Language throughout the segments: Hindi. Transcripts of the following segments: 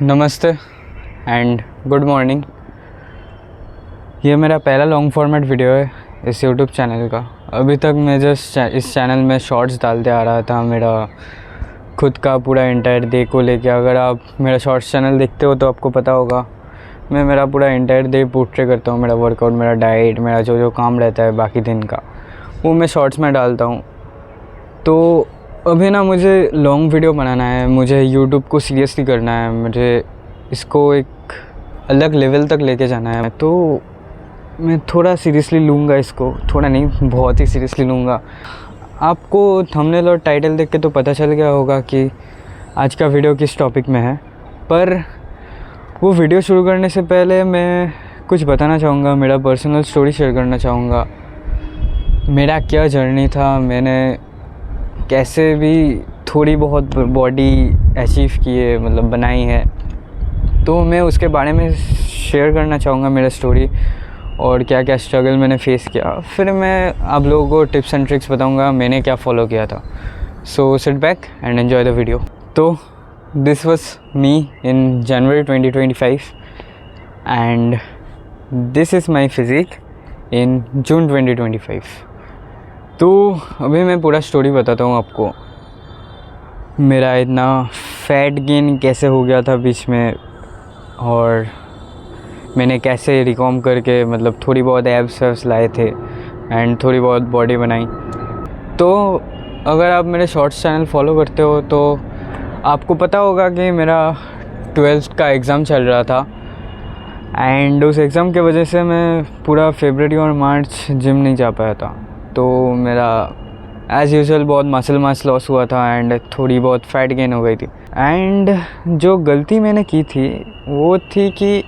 नमस्ते एंड गुड मॉर्निंग। ये मेरा पहला लॉन्ग फॉर्मेट वीडियो है इस यूट्यूब चैनल का। अभी तक मैं जस्ट इस चैनल में शॉर्ट्स डालते आ रहा था, मेरा खुद का पूरा एंटायर डे को लेके। अगर आप मेरा शॉर्ट्स चैनल देखते हो तो आपको पता होगा मैं मेरा पूरा एंटायर डे पोर्ट्रे करता हूँ। मेरा वर्कआउट, मेरा डाइट, मेरा जो काम रहता है बाकी दिन का, वो मैं शॉर्ट्स में डालता हूँ। तो अभी ना मुझे लॉन्ग वीडियो बनाना है, मुझे यूट्यूब को सीरियसली करना है, मुझे इसको एक अलग लेवल तक लेके जाना है। तो मैं थोड़ा सीरियसली लूँगा इसको, थोड़ा नहीं बहुत ही सीरियसली लूँगा। आपको थंबनेल और टाइटल देख के तो पता चल गया होगा कि आज का वीडियो किस टॉपिक में है। पर वो वीडियो शुरू करने से पहले मैं कुछ बताना चाहूँगा, मेरा पर्सनल स्टोरी शेयर करना चाहूँगा। मेरा क्या जर्नी था, मैंने कैसे भी थोड़ी बहुत बॉडी अचीव की है, मतलब बनाई है, तो मैं उसके बारे में शेयर करना चाहूँगा मेरा स्टोरी और क्या क्या स्ट्रगल मैंने फेस किया। फिर मैं आप लोगों को टिप्स एंड ट्रिक्स बताऊँगा मैंने क्या फ़ॉलो किया था। So sit back and enjoy the video. तो this was me in January 2025 and this is my physique in June 2025। तो अभी मैं पूरा स्टोरी बताता हूँ आपको। मेरा इतना फैट गेन कैसे हो गया था बीच में, और मैंने कैसे रिकॉम करके मतलब थोड़ी बहुत एब्स लाए थे एंड थोड़ी बहुत बॉडी बनाई। तो अगर आप मेरे शॉर्ट्स चैनल फॉलो करते हो तो आपको पता होगा कि मेरा 12th का एग्ज़ाम चल रहा था एंड उस एग्ज़ाम के वजह से मैं पूरा फरवरी और मार्च जिम नहीं जा पाया था। तो मेरा एज़ यूजुअल बहुत मसल मास लॉस हुआ था एंड थोड़ी बहुत फैट गेन हो गई थी। एंड जो गलती मैंने की थी वो थी कि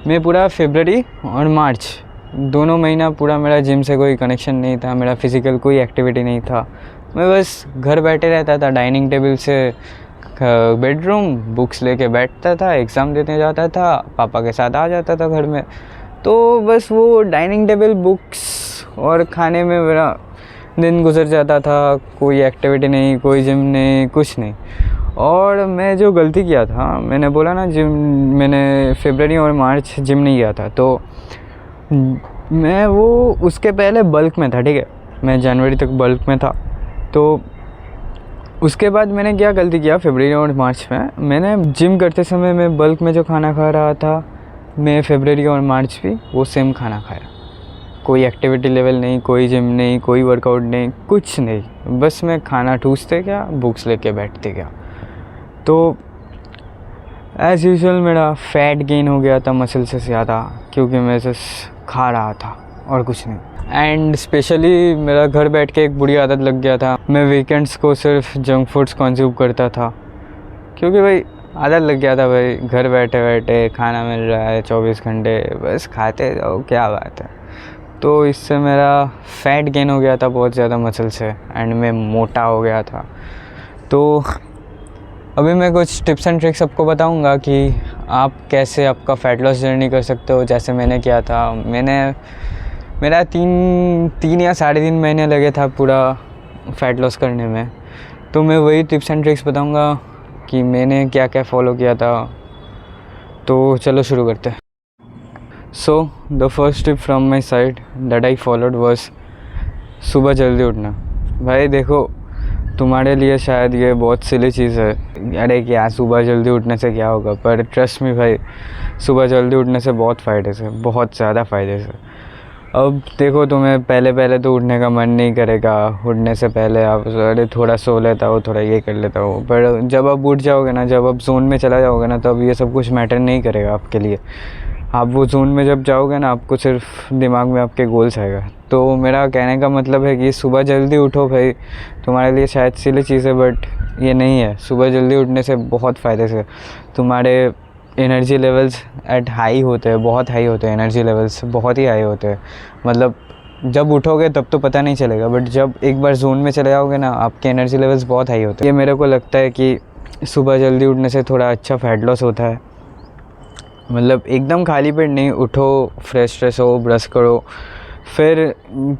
मैं पूरा फरवरी और मार्च दोनों महीना पूरा मेरा जिम से कोई कनेक्शन नहीं था, मेरा फिज़िकल कोई एक्टिविटी नहीं था। मैं बस घर बैठे रहता था, डाइनिंग टेबल से बेडरूम, बुक्स लेके बैठता था, एग्ज़ाम देने जाता था, पापा के साथ आ जाता था घर में। तो बस वो डाइनिंग टेबल, बुक्स और खाने में मेरा दिन गुजर जाता था। कोई एक्टिविटी नहीं, कोई जिम नहीं, कुछ नहीं। और मैं जो गलती किया था, मैंने बोला ना जिम, मैंने फरवरी और मार्च जिम नहीं गया था। तो मैं वो उसके पहले बल्क में था, ठीक है, मैं जनवरी तक बल्क में था। तो उसके बाद मैंने क्या गलती किया, फरवरी और मार्च में मैंने जिम करते समय मैं बल्क में जो खाना खा रहा था, मैं फरवरी और मार्च भी वो सेम खाना खाया। कोई एक्टिविटी लेवल नहीं, कोई जिम नहीं, कोई वर्कआउट नहीं, कुछ नहीं, बस मैं खाना ठूसते गया, बुक्स लेके बैठते गया। तो एज़ यूजुअल मेरा फैट गेन हो गया था मसल से ज़्यादा, क्योंकि मैं जस्ट खा रहा था और कुछ नहीं। एंड स्पेशली मेरा घर बैठ के एक बुरी आदत लग गया था, मैं वीकेंड्स को सिर्फ जंक फूड्स कंज्यूम करता था, क्योंकि भाई आदत लग गया था। भाई घर बैठे बैठे खाना मिल रहा है 24 घंटे, बस खाते जाओ, क्या बात है। तो इससे मेरा फैट गेन हो गया था बहुत ज़्यादा मसल से एंड मैं मोटा हो गया था। तो अभी मैं कुछ टिप्स एंड ट्रिक्स आपको बताऊंगा कि आप कैसे आपका फ़ैट लॉस जर्नी कर सकते हो, जैसे मैंने किया था। मेरा तीन या 3.5 महीने लगे था पूरा फ़ैट लॉस करने में। तो मैं वही टिप्स एंड ट्रिक्स बताऊंगा कि मैंने क्या क्या फ़ॉलो किया था। तो चलो शुरू करते हैं। So the first tip from my side that I followed was सुबह जल्दी उठना। भाई देखो, तुम्हारे लिए शायद ये बहुत सिली चीज़ है, अरे क्या सुबह जल्दी उठने से क्या होगा, पर ट्रस्ट मी भाई, सुबह जल्दी उठने से बहुत फ़ायदे से, बहुत ज़्यादा फ़ायदे से। अब देखो, तुम्हें पहले तो उठने का मन नहीं करेगा, उठने से पहले आप अरे थोड़ा सो लेता हो, थोड़ा ये कर लेता हो, पर जब आप उठ जाओगे ना, जब आप जोन में चला जाओगे ना, तब ये सब कुछ मैटर नहीं करेगा आपके लिए। आप वो जोन में जब जाओगे ना, आपको सिर्फ दिमाग में आपके गोल्स आएगा। तो मेरा कहने का मतलब है कि सुबह जल्दी उठो भाई, तुम्हारे लिए शायद सिली चीज़ है बट ये नहीं है। सुबह जल्दी उठने से बहुत फ़ायदे से तुम्हारे एनर्जी लेवल्स एट हाई होते हैं, बहुत हाई होते हैं, एनर्जी लेवल्स बहुत ही हाई होते हैं। मतलब जब उठोगे तब तो पता नहीं चलेगा, बट जब एक बार जोन में चले जाओगे ना, आपके एनर्जी लेवल्स बहुत हाई होते हैं। ये मेरे को लगता है कि सुबह जल्दी उठने से थोड़ा अच्छा फैट लॉस होता है। मतलब एकदम खाली पेट नहीं, उठो, फ्रेश हो, ब्रश करो, फिर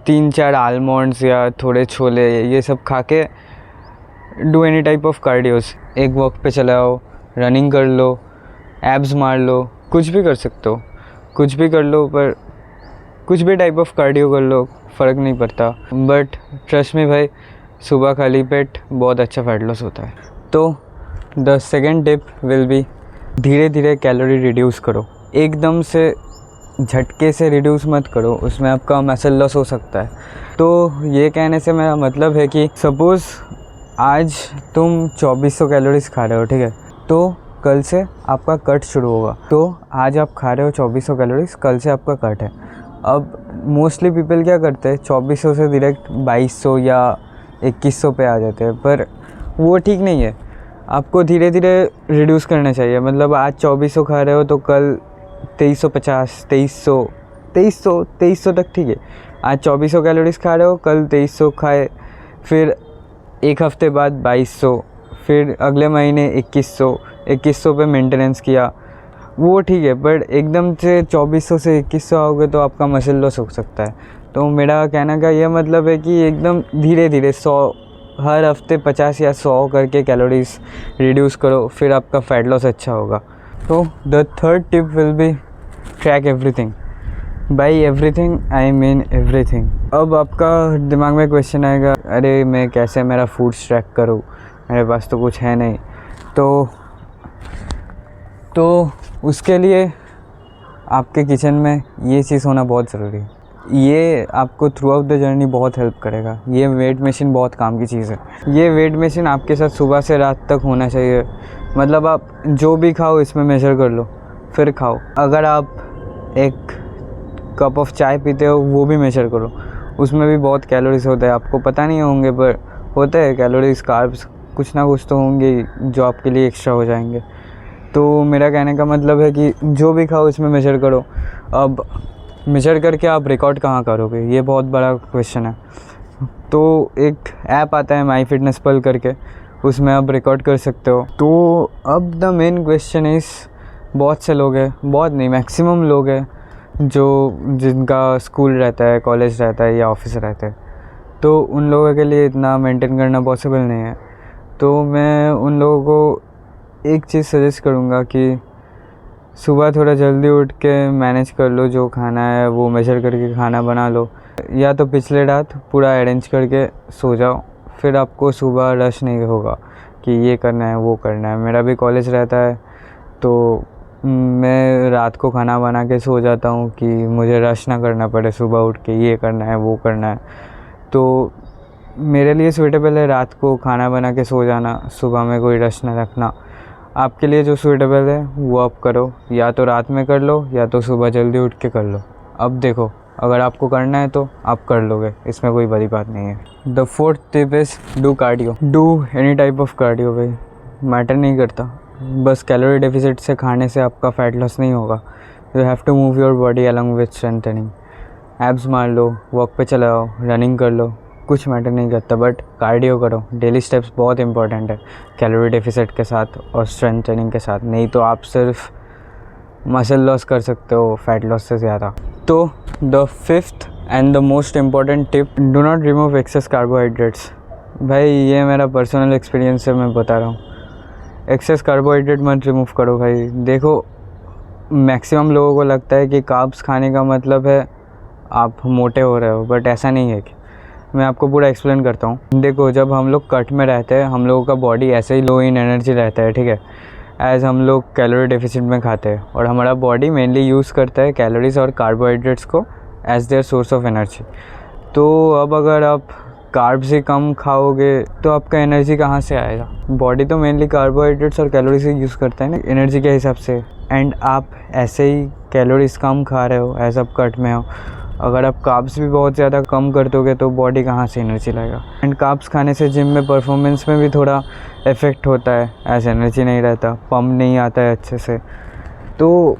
3-4 आलमंड्स या थोड़े छोले ये सब खा के डू एनी टाइप ऑफ कार्डियोस, एक वॉक पे चलाओ, रनिंग कर लो, एब्स मार लो, कुछ भी कर सकते हो, कुछ भी कर लो, पर कुछ भी टाइप ऑफ कार्डियो कर लो, फ़र्क नहीं पड़ता। बट ट्रस्ट में भाई, सुबह खाली पेट बहुत अच्छा फैट लॉस होता है। तो the second tip will be, धीरे धीरे कैलोरी रिड्यूस करो, एकदम से झटके से रिड्यूस मत करो, उसमें आपका मसल लॉस हो सकता है। तो ये कहने से मेरा मतलब है कि सपोज़ आज तुम 2400 कैलोरीज खा रहे हो, ठीक है, तो कल से आपका कट शुरू होगा। तो आज आप खा रहे हो 2400 कैलोरीज, कल से आपका कट है। अब मोस्टली पीपल क्या करते हैं, 2400 से डायरेक्ट 2200 या 2100 पे आ जाते हैं, पर वो ठीक नहीं है। आपको धीरे धीरे रिड्यूस करना चाहिए। मतलब आज 2400 खा रहे हो तो कल 2350, 2300 तक ठीक है। आज 2400 कैलोरीज खा रहे हो, कल 2300 खाए, फिर एक हफ्ते बाद 2200, फिर अगले महीने 2100 पे मेंटेनेंस किया, वो ठीक है। बट एकदम से 2400 से 2100 आओगे तो आपका मसल लॉस हो सकता है। तो मेरा कहने का ये मतलब है कि एकदम धीरे धीरे 100 हर हफ्ते 50 या 100 करके कैलोरीज रिड्यूस करो, फिर आपका फैट लॉस अच्छा होगा। तो the third tip will be track everything. By everything I mean everything. अब आपका दिमाग में क्वेश्चन आएगा, अरे मैं कैसे मेरा फूड ट्रैक करूँ, मेरे पास तो कुछ है नहीं। तो उसके लिए आपके किचन में ये चीज़ होना बहुत ज़रूरी है। ये आपको थ्रू आउट द जर्नी बहुत हेल्प करेगा। ये वेट मशीन बहुत काम की चीज़ है। ये वेट मशीन आपके साथ सुबह से रात तक होना चाहिए। मतलब आप जो भी खाओ इसमें मेजर कर लो, फिर खाओ। अगर आप एक कप ऑफ चाय पीते हो, वो भी मेजर करो, उसमें भी बहुत कैलोरीज होते हैं। आपको पता नहीं होंगे पर होते हैं कैलोरीज, कार्ब्स, कुछ ना कुछ तो होंगे जो आपके लिए एक्स्ट्रा हो जाएंगे। तो मेरा कहने का मतलब है कि जो भी खाओ इसमें मेजर करो। अब मेजर करके आप रिकॉर्ड कहाँ करोगे, ये बहुत बड़ा क्वेश्चन है। तो एक ऐप आता है माई फिटनेस पल करके, उसमें आप रिकॉर्ड कर सकते हो। तो अब द मेन क्वेश्चन इज़, बहुत से लोग हैं, बहुत नहीं मैक्सिमम लोग हैं जिनका स्कूल रहता है, कॉलेज रहता है या ऑफिस रहता है, तो उन लोगों के लिए इतना मेंटेन करना पॉसिबल नहीं है। तो मैं उन लोगों को एक चीज़ सजेस्ट करूँगा कि सुबह थोड़ा जल्दी उठ के मैनेज कर लो, जो खाना है वो मेजर करके खाना बना लो, या तो पिछले रात पूरा अरेंज करके सो जाओ, फिर आपको सुबह रश नहीं होगा कि ये करना है वो करना है। मेरा भी कॉलेज रहता है तो मैं रात को खाना बना के सो जाता हूँ कि मुझे रश ना करना पड़े सुबह उठ के ये करना है वो करना है। तो मेरे लिए सूटेबल है रात को खाना बना के सो जाना, सुबह में कोई रश ना रखना। आपके लिए जो सूटेबल है वो आप करो, या तो रात में कर लो या तो सुबह जल्दी उठ के कर लो। अब देखो, अगर आपको करना है तो आप कर लोगे, इसमें कोई बड़ी बात नहीं है। The fourth tip is do cardio. Do any type of cardio भाई, मैटर नहीं करता। बस कैलोरी डेफिसिट से खाने से आपका फैट लॉस नहीं होगा। You have to move your body along with strengthening. Abs मार लो, वॉक पे चलाओ, रनिंग कर लो, कुछ मैटर नहीं करता, बट कार्डियो करो। डेली स्टेप्स बहुत इंपॉर्टेंट है कैलोरी डेफिसिट के साथ और स्ट्रेंथ ट्रेनिंग के साथ, नहीं तो आप सिर्फ मसल लॉस कर सकते हो फैट लॉस से ज़्यादा। तो the fifth and the most important tip, do not remove excess carbohydrates. भाई ये मेरा पर्सनल एक्सपीरियंस है, मैं बता रहा हूँ। एक्सेस कार्बोहाइड्रेट मत रिमूव करो भाई। देखो, मैक्सिमम लोगों को लगता है कि कार्ब्स खाने का मतलब है आप मोटे हो रहे हो, बट ऐसा नहीं है। कि मैं आपको पूरा एक्सप्लेन करता हूँ। देखो, जब हम लोग कट में रहते हैं, हम लोगों का बॉडी ऐसे ही लो इन एनर्जी रहता है, ठीक है, एज़ हम लोग कैलोरी डेफिसिट में खाते हैं, और हमारा बॉडी मेनली यूज़ करता है कैलोरीज और कार्बोहाइड्रेट्स को as their source of energy. तो अब अगर आप कार्ब्स ही कम खाओगे तो आपका एनर्जी कहाँ से आएगा? बॉडी तो मेनली कार्बोहाइड्रेट्स और कैलोरीज ही यूज़ करता है ना एनर्जी के हिसाब से, एंड आप ऐसे ही कैलोरीज कम खा रहे हो एज आप कट में हो। अगर आप कार्ब्स भी बहुत ज़्यादा कम कर दोगे तो बॉडी कहाँ से एनर्जी लाएगा? एंड कार्ब्स खाने से जिम में परफॉर्मेंस में भी थोड़ा इफ़ेक्ट होता है, एज एनर्जी नहीं रहता, पम्प नहीं आता है अच्छे से। तो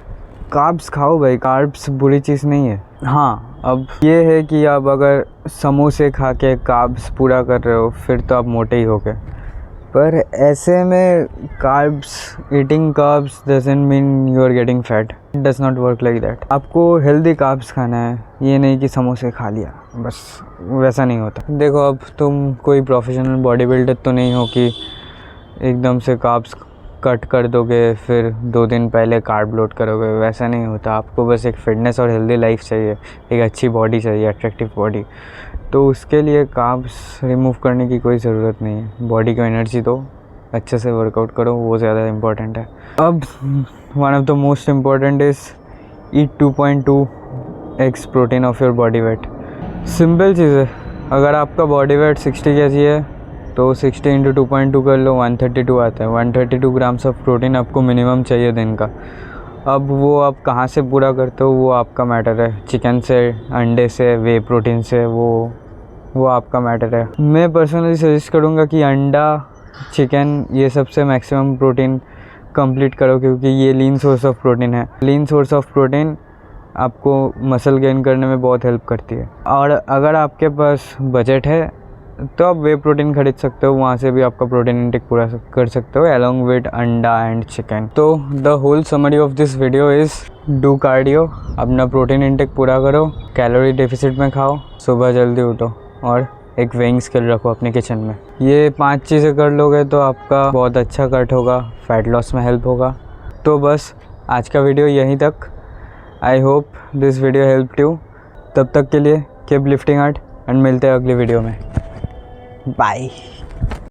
कार्ब्स खाओ भाई, कार्ब्स बुरी चीज़ नहीं है। हाँ, अब ये है कि आप अगर समोसे खा के कार्ब्स पूरा कर रहे हो फिर तो आप मोटे ही हो गए। पर ऐसे में carbs, eating carbs doesn't mean you are getting fat, it does not work like that. आपको हेल्दी कार्ब्स खाना है, ये नहीं कि समोसे खा लिया बस, वैसा नहीं होता। देखो अब तुम कोई प्रोफेशनल बॉडी बिल्डर तो नहीं हो कि एकदम से कार्ब्स कट कर दोगे फिर 2 दिन पहले कार्ब लोड करोगे, वैसा नहीं होता। आपको बस एक फिटनेस और हेल्दी लाइफ चाहिए, एक अच्छी बॉडी चाहिए, अट्रैक्टिव बॉडी। तो उसके लिए कार्ब्स रिमूव करने की कोई ज़रूरत नहीं है। बॉडी को एनर्जी दो, अच्छे से वर्कआउट करो, वो ज़्यादा इम्पोर्टेंट है। अब one of the most important is eat 2.2x protein of your body weight. Simple चीज़ है, अगर आपका बॉडी वेट 60 kg है तो 60 × 2.2 कर लो, 132 आता है। 132 ग्राम्स ऑफ प्रोटीन आपको मिनिमम चाहिए दिन का। अब वो आप कहाँ से पूरा करते हो वो आपका मैटर है, चिकन से, अंडे से, वे प्रोटीन से, वो आपका मैटर है। मैं पर्सनली सजेस्ट करूँगा कि अंडा, चिकन, ये सबसे मैक्सिमम प्रोटीन कंप्लीट करो, क्योंकि ये लीन सोर्स ऑफ प्रोटीन है। लीन सोर्स ऑफ प्रोटीन आपको मसल गेन करने में बहुत हेल्प करती है। और अगर आपके पास बजट है तो आप वे प्रोटीन खरीद सकते हो, वहाँ से भी आपका प्रोटीन इंटेक पूरा कर सकते हो अलॉन्ग विद अंडा एंड चिकन। तो the whole summary of this video is do cardio, अपना प्रोटीन इंटेक पूरा करो, कैलोरी डेफिसिट में खाओ, सुबह जल्दी उठो और एक वेइंग स्केल रखो अपने किचन में। ये 5 चीज़ें कर लोगे तो आपका बहुत अच्छा कट होगा, फैट लॉस में हेल्प होगा। तो बस आज का वीडियो यहीं तक। I hope this video help you. तब तक के लिए कीप लिफ्टिंग हार्ट एंड मिलते हैं अगली वीडियो में। बाय।